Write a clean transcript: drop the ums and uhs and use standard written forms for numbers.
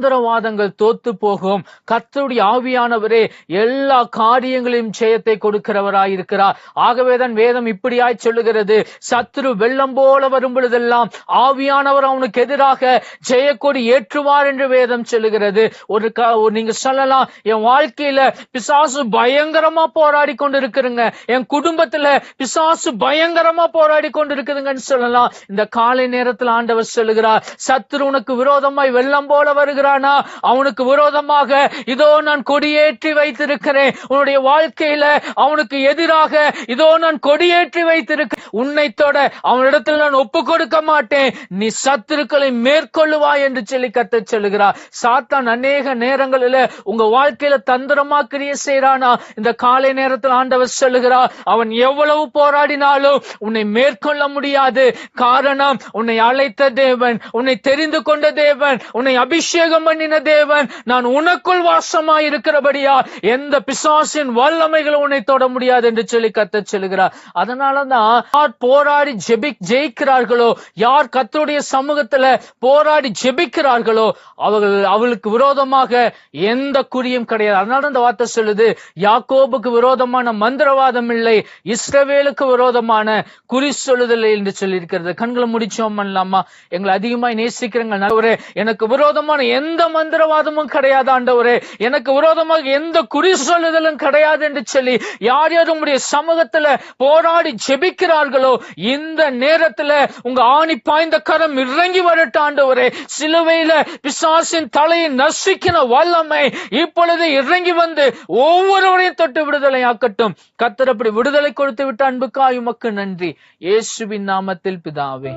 மந்திரவாதங்கள் தோத்து போகும். கர்த்தருடைய ஆவியானவரே எல்லா காரியங்களையும் ஜெயத்தை கொடுக்கிறவராயிருக்கிறார். ஆகவேதான் வேதம் இப்படியாய் சொல்லுகிறது, சத்துரு வெள்ளம் போல வரும் பொழுதெல்லாம் ஆவியானவர் அவனுக்கு எதிராக ஜெயக்கொடி ஏற்றுவார் என்று வேதம் சொல்லுகிறது. நீங்க சொல்லலாம், என் வாழ்க்கையில பிசாசு பயங்கரமா போராடி கொண்டு இருக்குதுங்க, என் குடும்பத்துல பிசாசு பயங்கரமா போராடி கொண்டு இருக்குதுங்கன்னு சொல்லலாம். இந்த காலை நேரத்தில் ஆண்டவர் சொல்லுகிறார், சத்துரு உனக்கு விரோதமாய் வெள்ளம் போல வருகிறானா, அவனுக்கு விரோதமாக இதோ நான் கொடியேற்றி வைத்திருக்கிறேன். உன்னுடைய வாழ்க்கையில அவனுக்கு எதிராக இதோ நான் கொடியேற்றி வைத்திருக்கிறேன். உன்னை தொட அவனிடத்தில் நான் ஒப்பு கொடுக்க மாட்டேன், நீ சத்துருக்களை மேற்கொள்ளுவாய் என்று சொல்லி கர்த்தர் சொல்லுகிறார். சாத்தான் அநேக நேரங்களில் உங்க வாழ்க்கையில தந்திரமா கிரியை செய்யறானா, இந்த காலை நேரத்தில் ஆண்டவர் சொல்லுகிறார், அவன் எவ்வளவு போராடினாலும் உன்னை மேற்கொள்ள முடியாது. காரணம், உன்னை அழைத்த தேவன், உன்னை தெரிந்து கொண்ட தேவன், உன்னை அபிஷேகம் பண்ணின தேவன், நான் உனக்குள் வாசமாய் இருக்கிறபடியா எந்த பிசாசின் வல்லமைகள் உன்னை தொட முடியாது என்று சொல்லி கர்த்தர் சொல்லுகிறார். அதனாலதான் யார் போராடி ஜெயிக்கிறார்களோ, யார் கர்த்தருடைய சமூகத்துல போராடி ஜெபிக்கிறார்களோ அவளுக்கு விரோதமாக எந்த குறியும் கிடையாது. அதனால இந்த வார்த்தை சொல்லுது, யாக்கோபுக்கு விரோதமான மந்திரவாதம் இல்லை, இஸ்ரவேலுக்கு விரோதமான குறி சொல்லுதல் என்று சொல்லி இருக்கிறது. கண்களை முடிச்சோம் பண்ணலாமா? எங்களை அதிகமாய் நேசிக்கிறீங்க ஆண்டவரே, எனக்கு விரோதமான எந்த மந்திரவாதமும் கிடையாது ஆண்டவரே, எனக்கு விரோதமாக எந்த குறி சொல்லுதலும் கிடையாது என்று சொல்லி யார் யார் உங்களுடைய சமூகத்துல போராடி ஜெபிக்கிறார்களோ, இந்த நேரத்துல உங்க ஆணி பாய்ந்த கரம் இறங்கி வரட்டு ஆண்டவரே. சிலுவையில பிசாசின் தலையை நசுக்கின வல்லமை இப்பொழுது இறங்கி வந்து ஒவ்வொருவரையும் தொட்டு விடுதலை ஆக்கட்டும். கர்த்தர் அப்படி விடுதலை கொடுத்து விட்ட அன்புக்காய் உமக்கு நன்றி. இயேசுவின் நாமத்தில் பிதாவே.